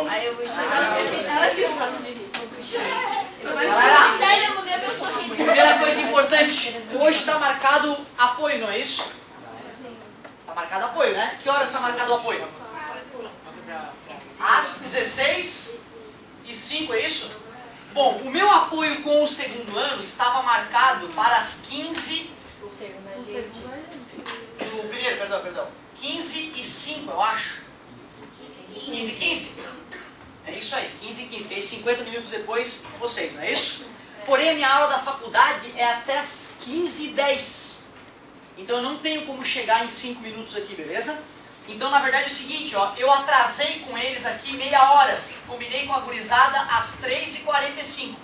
Aí eu vou chegar no Galera, primeira coisa importante, hoje está marcado apoio, não é isso? Está marcado apoio, né? Que horas está marcado o apoio? Às 16h05, é isso? Bom, o meu apoio com o segundo ano estava marcado para as 15... O primeiro, perdão. 15h05, eu acho. 15h15? É isso aí, 15h15, que aí 50 minutos depois vocês, não é isso? Porém, a minha aula da faculdade é até as 15h10. Então eu não tenho como chegar em 5 minutos aqui, beleza? Então, na verdade, é o seguinte, ó, eu atrasei com eles aqui meia hora. Combinei com a gurizada às 3h45.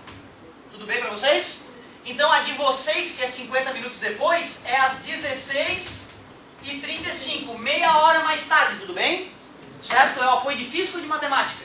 Tudo bem pra vocês? Então, a de vocês, que é 50 minutos depois, é às 16h35, meia hora mais tarde, tudo bem? Certo? É o apoio de física ou de matemática?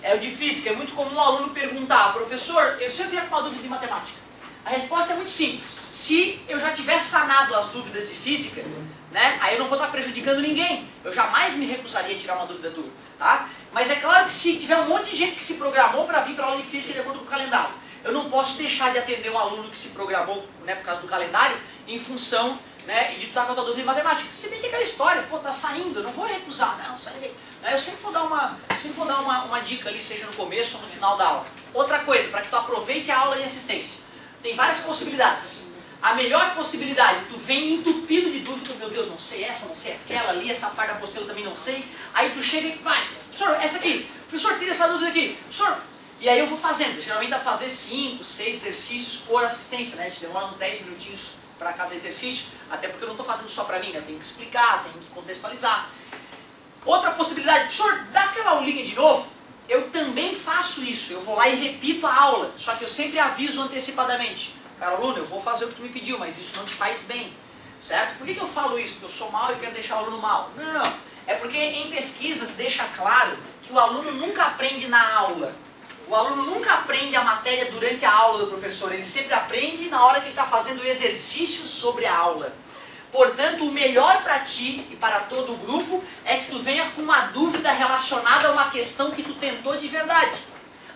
É o de física. É muito comum um aluno perguntar, professor, se eu vier com uma dúvida de matemática? A resposta é muito simples. Se eu já tiver sanado as dúvidas de física, né, aí eu não vou estar prejudicando ninguém. Eu jamais me recusaria a tirar uma dúvida tua, tá? Mas é claro que se tiver um monte de gente que se programou para vir para a aula de física de acordo com o calendário, eu não posso deixar de atender um aluno que se programou, né, por causa do calendário, em função, né, de estar com a tua dúvida de matemática. Se bem que aquela história, pô, tá saindo, eu não vou recusar, não, sai. Eu sempre vou dar uma dica ali, seja no começo ou no final da aula. Outra coisa, para que tu aproveite a aula de assistência. Tem várias possibilidades. A melhor possibilidade, tu vem entupido de dúvida, meu Deus, não sei essa, não sei aquela, ali essa parte da apostila também não sei. Aí tu chega e vai, professor, essa aqui, professor, tira essa dúvida aqui, professor. E aí eu vou fazendo, geralmente dá para fazer 5, 6 exercícios por assistência, né? A gente demora uns 10 minutinhos para cada exercício, até porque eu não estou fazendo só para mim, né? Eu tenho que explicar, tenho que contextualizar. Outra possibilidade, professor, dá aquela aulinha de novo. Eu também faço isso, eu vou lá e repito a aula, só que eu sempre aviso antecipadamente. Cara, aluno, eu vou fazer o que tu me pediu, mas isso não te faz bem, certo? Por que eu falo isso? Porque eu sou mau e quero deixar o aluno mal? Não, é porque em pesquisas deixa claro que o aluno nunca aprende na aula. O aluno nunca aprende a matéria durante a aula do professor, ele sempre aprende na hora que ele está fazendo o exercício sobre a aula. Portanto, o melhor para ti e para todo o grupo é que tu venha com uma dúvida relacionada a uma questão que tu tentou de verdade.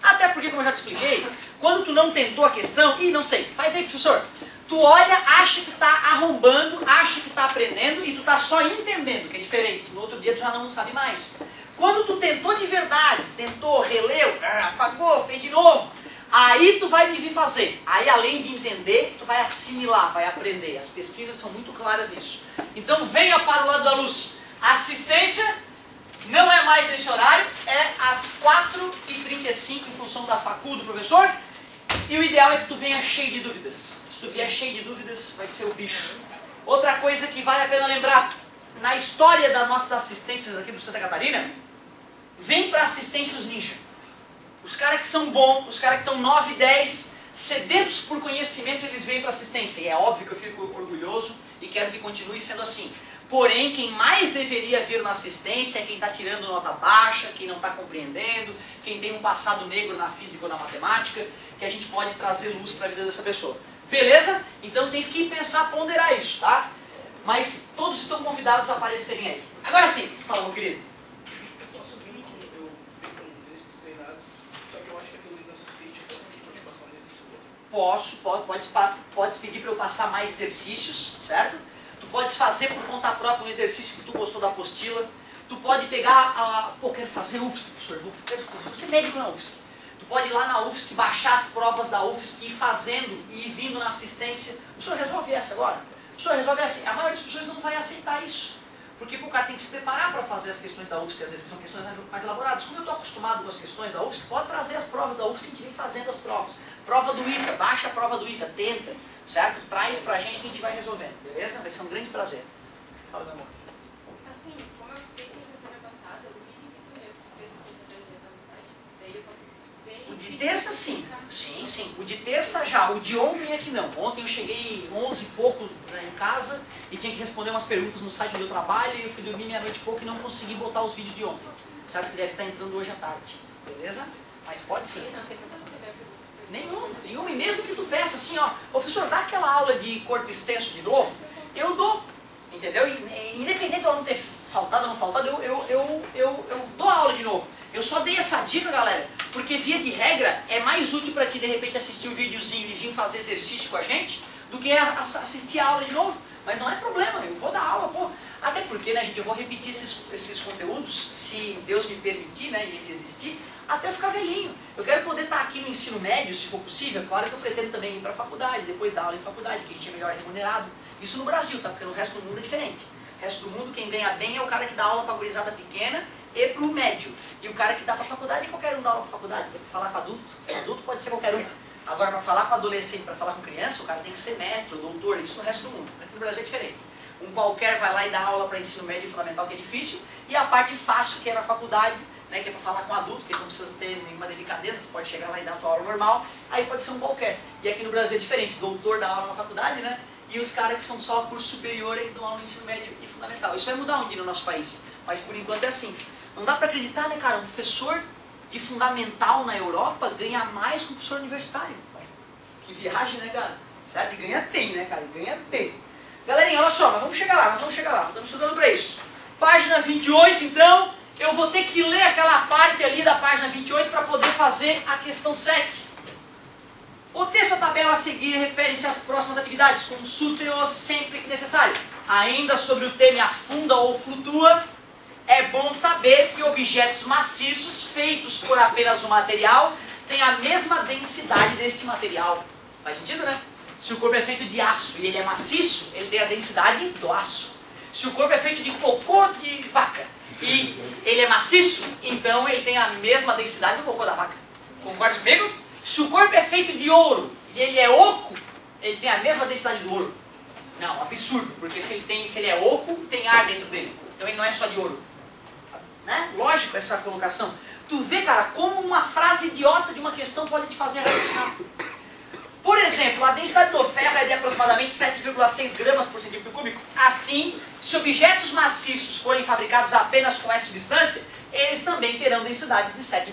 Até porque, como eu já te expliquei, quando tu não tentou a questão, não sei, faz aí, professor. Tu olha, acha que está arrombando, acha que está aprendendo e tu está só entendendo, que é diferente. No outro dia tu já não sabe mais. Quando tu tentou de verdade, tentou, releu, apagou, fez de novo, aí tu vai me vir fazer. Aí além de entender, tu vai assimilar, vai aprender. As pesquisas são muito claras nisso. Então venha para o lado da luz. A assistência não é mais nesse horário, é às 4h35 em função da facul do professor. E o ideal é que tu venha cheio de dúvidas. Se tu vier cheio de dúvidas, vai ser o bicho. Outra coisa que vale a pena lembrar, na história das nossas assistências aqui do Santa Catarina, vem para assistência os ninja. Os caras que são bons, os caras que estão 9, 10, sedentos por conhecimento, eles vêm para assistência. E é óbvio que eu fico orgulhoso e quero que continue sendo assim. Porém, quem mais deveria vir na assistência é quem está tirando nota baixa, quem não está compreendendo, quem tem um passado negro na física ou na matemática, que a gente pode trazer luz para a vida dessa pessoa. Beleza? Então tem que pensar, ponderar isso, tá? Mas todos estão convidados a aparecerem aí. Agora sim, fala, meu querido. Eu posso vir com eu desses treinados, só que eu acho que aquilo ali não é suficiente, então pode passar um exercício outro. Pode pedir para eu passar mais exercícios, certo? Tu pode fazer por conta própria um exercício que tu gostou da apostila. Tu pode pegar, pô, quero fazer UFSC, professor, vou ser médico na UFSC. Tu pode ir lá na UFSC, baixar as provas da UFSC, ir fazendo e ir vindo na assistência. O senhor resolve essa agora? O senhor resolve essa. A maioria das pessoas não vai aceitar isso. Porque o cara tem que se preparar para fazer as questões da UFSC, às vezes são questões mais elaboradas. Como eu estou acostumado com as questões da UFSC, pode trazer as provas da UFSC, que a gente vem fazendo as provas. Prova do ITA, baixa a prova do ITA, tenta, certo? Traz pra gente que a gente vai resolvendo, beleza? Vai ser um grande prazer. Fala, meu amor. Assim, como eu fiquei com semana passada, o vídeo que tu fez com você já está no site, daí eu posso ver. O de terça sim, sim. O de terça já, o de ontem é que não. Ontem eu cheguei 11 e pouco em casa e tinha que responder umas perguntas no site onde eu trabalho e eu fui dormir meia-noite e pouco e não consegui botar os vídeos de ontem. Sabe que deve estar entrando hoje à tarde, beleza? Mas pode sim. Não tem problema você ver a pergunta. Nenhuma. E mesmo que tu peça assim, ó, professor, dá aquela aula de corpo extenso de novo, eu dou, entendeu? Independente do aluno ter faltado ou não faltado, eu dou a aula de novo. Eu só dei essa dica, galera, porque via de regra é mais útil para ti de repente assistir um videozinho e vir fazer exercício com a gente do que assistir a aula de novo. Mas não é problema, eu vou dar aula, pô. Até porque, né, gente, eu vou repetir esses conteúdos, se Deus me permitir, né, e ele existir, até eu ficar velhinho. Eu quero poder estar aqui no ensino médio, se for possível. Claro que eu pretendo também ir para a faculdade, depois dar aula em faculdade, que a gente é melhor remunerado. Isso no Brasil, tá? Porque no resto do mundo é diferente. No resto do mundo, quem ganha bem é o cara que dá aula para a gurizada pequena e para o médio. E o cara que dá para a faculdade, qualquer um dá aula para a faculdade. Tem que falar com adulto. Adulto pode ser qualquer um. Agora, para falar com adolescente, para falar com criança, o cara tem que ser mestre, doutor, isso no resto do mundo. Aqui no Brasil é diferente. Um qualquer vai lá e dá aula para ensino médio e fundamental, que é difícil, e a parte fácil, que é na faculdade, né, que é para falar com adulto, que não precisa ter nenhuma delicadeza, você pode chegar lá e dar a tua aula normal, aí pode ser um qualquer. E aqui no Brasil é diferente, doutor dá aula na faculdade, né, e os caras que são só curso superior aí dão aula no ensino médio e fundamental. Isso vai mudar um dia no nosso país, mas por enquanto é assim. Não dá para acreditar, né, cara, um professor de fundamental na Europa ganha mais que um professor universitário. Que viagem, né, cara? Certo? E ganha bem, né, cara? E ganha bem. Galerinha, olha só, nós vamos chegar lá, estamos estudando para isso. Página 28, então, eu vou ter que ler aquela parte ali da página 28 para poder fazer a questão 7. O texto da tabela a seguir refere-se às próximas atividades, consulte-os sempre que necessário. Ainda sobre o tema afunda ou flutua, é bom saber que objetos maciços feitos por apenas um material têm a mesma densidade deste material. Faz sentido, né? Se o corpo é feito de aço e ele é maciço, ele tem a densidade do aço. Se o corpo é feito de cocô de vaca e ele é maciço, então ele tem a mesma densidade do cocô da vaca. Concorda comigo? Se o corpo é feito de ouro e ele é oco, ele tem a mesma densidade do ouro. Não, absurdo, porque se ele é oco, tem ar dentro dele. Então ele não é só de ouro. Né? Lógico essa colocação. Tu vê, cara, como uma frase idiota de uma questão pode te fazer raciocinar. Por exemplo, a densidade do ferro é de aproximadamente 7,6 gramas por centímetro cúbico. Assim, se objetos maciços forem fabricados apenas com essa substância, eles também terão densidades de 7,6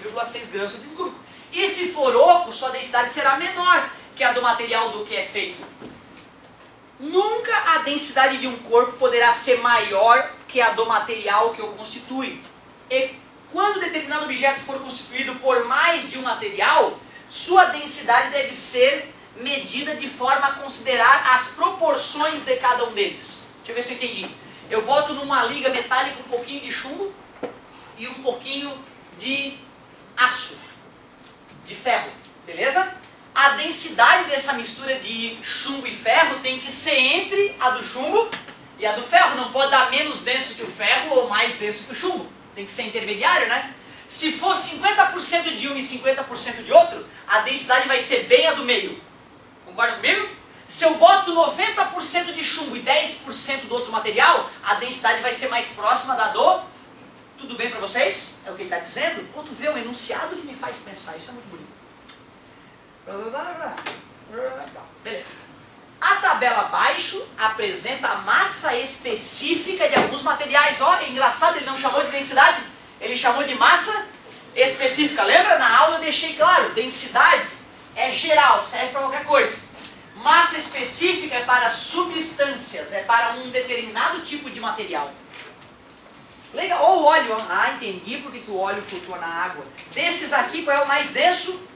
gramas por centímetro cúbico. E se for oco, sua densidade será menor que a do material do que é feito. Nunca a densidade de um corpo poderá ser maior que a do material que o constitui. E quando determinado objeto for constituído por mais de um material, sua densidade deve ser medida de forma a considerar as proporções de cada um deles. Deixa eu ver se eu entendi. Eu boto numa liga metálica um pouquinho de chumbo e um pouquinho de aço, de ferro, beleza? A densidade dessa mistura de chumbo e ferro tem que ser entre a do chumbo e a do ferro. Não pode dar menos denso que o ferro ou mais denso que o chumbo. Tem que ser intermediário, né? Se for 50% de um e 50% de outro, a densidade vai ser bem a do meio. Concorda comigo? Se eu boto 90% de chumbo e 10% do outro material, a densidade vai ser mais próxima da do... Tudo bem para vocês? É o que ele está dizendo? Pô, tu vê um enunciado que me faz pensar. Isso é muito bonito. Beleza. A tabela abaixo apresenta a massa específica de alguns materiais. Ó, é engraçado, ele não chamou de densidade. Ele chamou de massa específica. Lembra? Na aula eu deixei claro, densidade é geral, serve para qualquer coisa. Massa específica é para substâncias, é para um determinado tipo de material. Legal. Ou o óleo. Ah, entendi porque que o óleo flutua na água. Desses aqui, qual é o mais denso?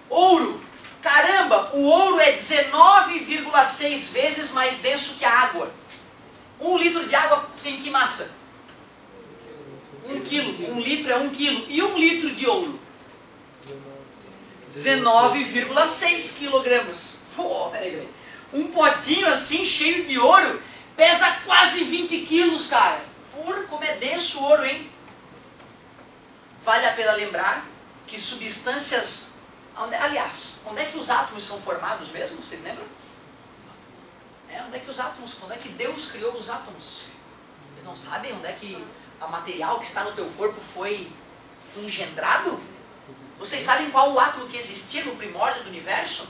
Ouro. Caramba, o ouro é 19,6 vezes mais denso que a água. 1 litro de água tem que massa? 1 quilo. 1 litro é 1 quilo. E 1 litro de ouro? 19,6 quilogramas. Pô, peraí. Um potinho assim, cheio de ouro, pesa quase 20 quilos, cara. Porra, como é denso o ouro, hein? Vale a pena lembrar que substâncias... Aliás, onde é que os átomos são formados mesmo? Vocês lembram? Onde é que os átomos... Onde é que Deus criou os átomos? Vocês não sabem onde é que o material que está no teu corpo foi engendrado? Vocês sabem qual o átomo que existia no primórdio do universo?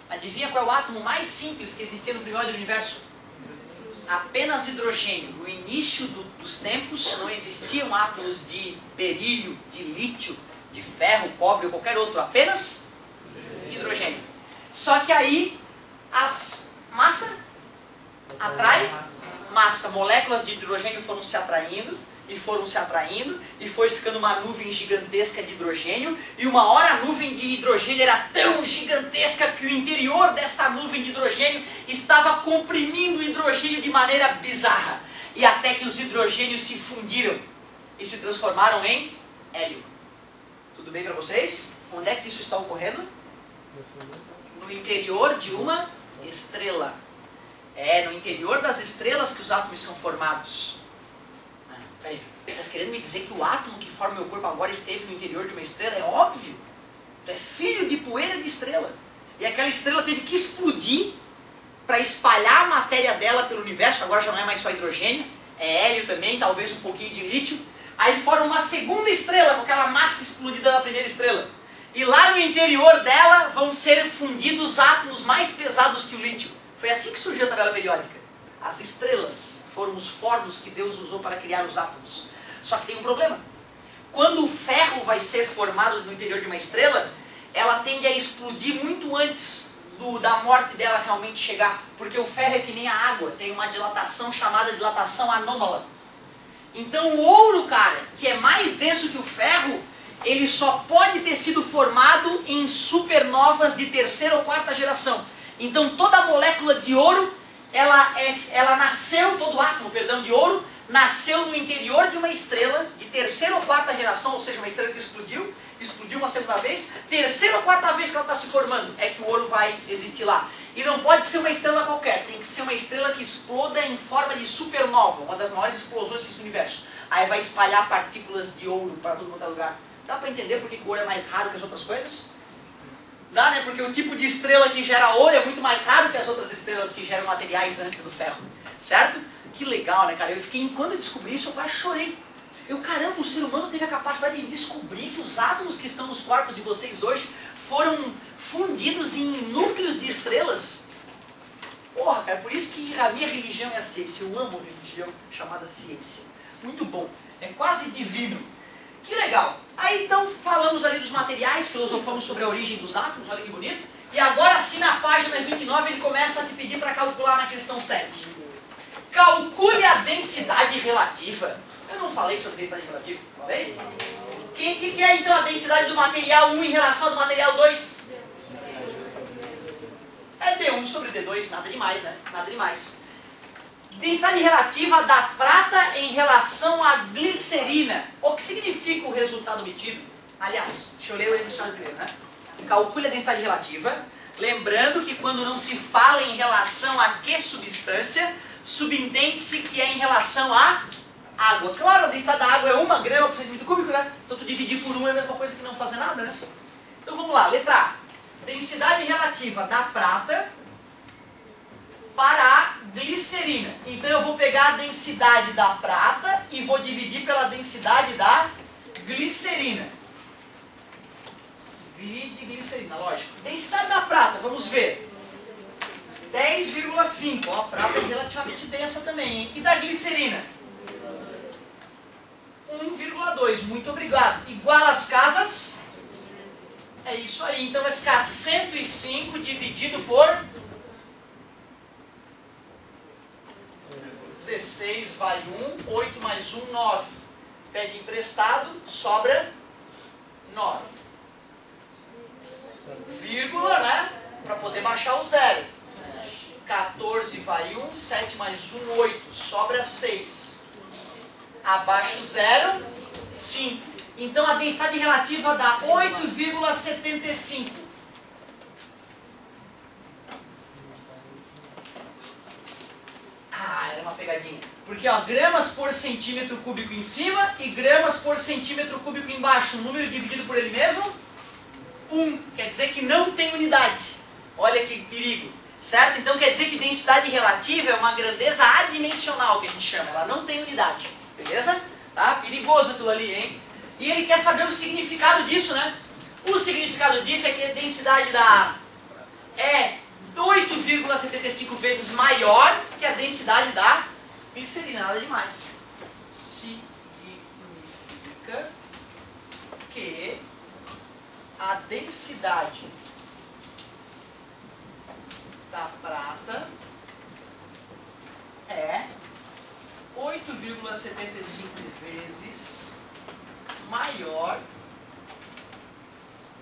Adivinha qual é o átomo mais simples que existia no primórdio do universo? Apenas hidrogênio. No início dos tempos não existiam átomos de berílio, de lítio, de ferro, cobre ou qualquer outro. Apenas hidrogênio. Só que aí as massa atrai massa. Moléculas de hidrogênio foram se atraindo e foram se atraindo, e foi ficando uma nuvem gigantesca de hidrogênio, e uma hora a nuvem de hidrogênio era tão gigantesca que o interior desta nuvem de hidrogênio estava comprimindo o hidrogênio de maneira bizarra, e até que os hidrogênios se fundiram e se transformaram em hélio. Tudo bem para vocês? Onde é que isso está ocorrendo? No interior de uma estrela. É no interior das estrelas que os átomos são formados. Peraí, estás querendo me dizer que o átomo que forma meu corpo agora esteve no interior de uma estrela? É óbvio. Tu é filho de poeira de estrela. E aquela estrela teve que explodir para espalhar a matéria dela pelo universo. Agora já não é mais só hidrogênio, é hélio também, talvez um pouquinho de lítio. Aí forma uma segunda estrela com aquela massa explodida da primeira estrela. E lá no interior dela vão ser fundidos átomos mais pesados que o lítio. Foi assim que surgiu a tabela periódica. As estrelas foram os fornos que Deus usou para criar os átomos. Só que tem um problema. Quando o ferro vai ser formado no interior de uma estrela, ela tende a explodir muito antes da morte dela realmente chegar. Porque o ferro é que nem a água, tem uma dilatação chamada dilatação anômala. Então o ouro, cara, que é mais denso que o ferro, ele só pode ter sido formado em supernovas de terceira ou quarta geração. Então toda a molécula de ouro, ela nasceu, todo o átomo, perdão, de ouro, nasceu no interior de uma estrela de terceira ou quarta geração, ou seja, uma estrela que explodiu uma segunda vez, terceira ou quarta vez que ela está se formando, é que o ouro vai existir lá. E não pode ser uma estrela qualquer, tem que ser uma estrela que exploda em forma de supernova, uma das maiores explosões que existe no universo. Aí vai espalhar partículas de ouro para todo quanto é lugar. Dá para entender por que o ouro é mais raro que as outras coisas? Dá, né? Porque o tipo de estrela que gera ouro é muito mais raro que as outras estrelas que geram materiais antes do ferro. Certo? Que legal, né, cara? Quando eu descobri isso, eu quase chorei. Caramba, o ser humano teve a capacidade de descobrir que os átomos que estão nos corpos de vocês hoje foram fundidos em núcleos de estrelas. Porra, cara, por isso que a minha religião é a ciência. Eu amo a religião chamada ciência. Muito bom. É quase divino. Que legal. Aí então falamos ali dos materiais, filosofamos sobre a origem dos átomos, olha que bonito. E agora sim na página 29 ele começa a te pedir para calcular na questão 7. Calcule a densidade relativa. Eu não falei sobre densidade relativa, falei? O que é então a densidade do material 1 em relação ao do material 2? É D1 sobre D2, nada demais, né? Nada demais. Densidade relativa da prata em relação à glicerina. O que significa o resultado obtido? Aliás, deixa eu ler o enunciado primeiro, né? Calcule a densidade relativa. Lembrando que quando não se fala em relação a que substância, subentende-se que é em relação a água. Claro, a densidade da água é 1 grama por centímetro cúbico, né? Então tu dividir por 1 é a mesma coisa que não fazer nada, né? Então vamos lá, letra A. Densidade relativa da prata para a glicerina. Então eu vou pegar a densidade da prata e vou dividir pela densidade da glicerina. De glicerina, lógico. Densidade da prata, vamos ver. 10,5. Ó, a prata é relativamente densa também, hein? E da glicerina? 1,2. Muito obrigado. Igual às casas? É isso aí. Então vai ficar 105 dividido por 16 vai 1, 8 mais 1, 9. Pega emprestado, sobra 9. Vírgula, né? Para poder baixar o zero. 14 vai 1, 7 mais 1, 8. Sobra 6. Abaixo zero, 5. Então a densidade relativa dá 8,75. Ah, era uma pegadinha. Porque ó, gramas por centímetro cúbico em cima e gramas por centímetro cúbico embaixo. O número dividido por ele mesmo? 1. Quer dizer que não tem unidade. Olha que perigo. Certo? Então quer dizer que densidade relativa é uma grandeza adimensional que a gente chama. Ela não tem unidade. Beleza? Tá? Perigoso aquilo ali, hein? E ele quer saber o significado disso, né? O significado disso é que a densidade da é 8,75 vezes maior que a densidade da glicerina. Nada demais. Significa que a densidade da prata é 8,75 0,75 vezes maior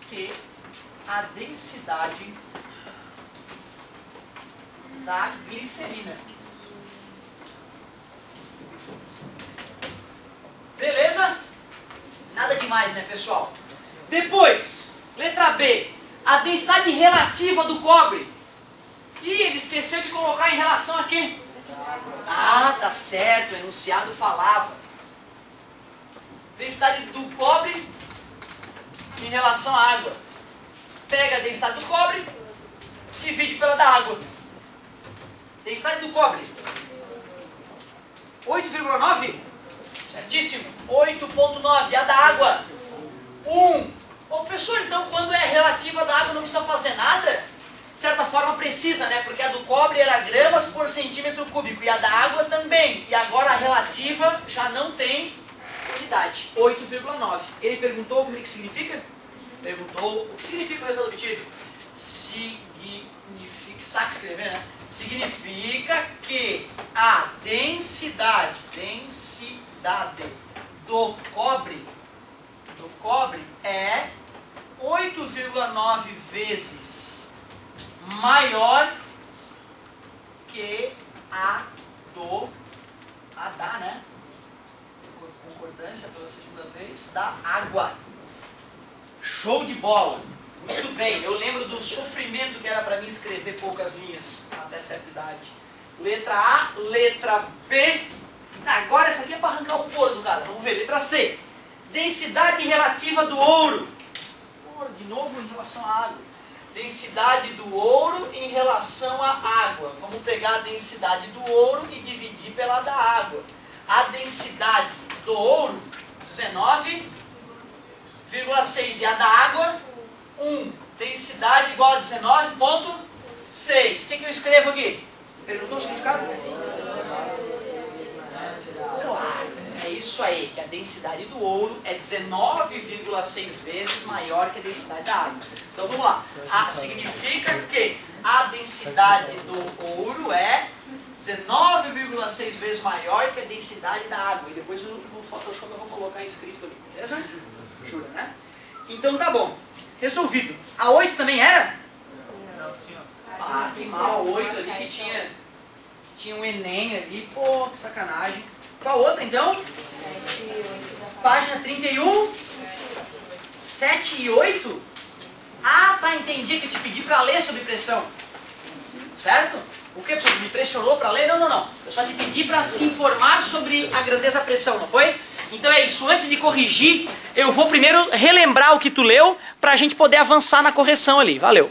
que a densidade da glicerina. Beleza? Nada demais, né, pessoal? Depois, letra B, a densidade relativa do cobre. Ih, ele esqueceu de colocar em relação a quê? Ah, tá certo, o enunciado falava. Densidade do cobre em relação à água. Pega a densidade do cobre, divide pela da água. Densidade do cobre. 8,9? Certíssimo. 8,9. A da água. 1. Ô, professor, então quando é relativa da água não precisa fazer nada? De certa forma precisa, né? Porque a do cobre era gramas por centímetro cúbico e a da água também. E agora a relativa já não tem unidade. 8,9. Ele perguntou o que significa? Perguntou o que significa o resultado obtido. Significa, sabe escrever, né? Significa que a densidade do cobre é 8,9 vezes maior que a da, né? Concordância pela segunda vez, da água. Show de bola! Muito bem, eu lembro do sofrimento que era para mim escrever poucas linhas até certa idade. Letra A, letra B. Agora essa aqui é para arrancar o couro do cara. Vamos ver, letra C. Densidade relativa do ouro. De novo em relação à água. Densidade do ouro em relação à água. Vamos pegar a densidade do ouro e dividir pela da água. A densidade do ouro, 19,6. E a da água, 1. Densidade igual a 19,6. O que eu escrevo aqui? Perguntou o significado? Claro, é isso aí, que a densidade do ouro é 19,6 vezes maior que a densidade da água. Então vamos lá. Significa que a densidade do ouro é 19,6 vezes maior que a densidade da água. E depois no Photoshop eu vou colocar escrito ali, beleza? Jura, né? Então tá bom. Resolvido. A 8 também era? Não, senhor. Ah, que mal, a 8 ali que tinha um Enem ali. Pô, que sacanagem. Qual outra então? Página 31. 7 e 8? Ah, tá, entendi que eu te pedi para ler sobre pressão. Certo? O que, professor? Me pressionou para ler? Não. Eu só te pedi para se informar sobre a grandeza da pressão, não foi? Então é isso. Antes de corrigir, eu vou primeiro relembrar o que tu leu para a gente poder avançar na correção ali. Valeu.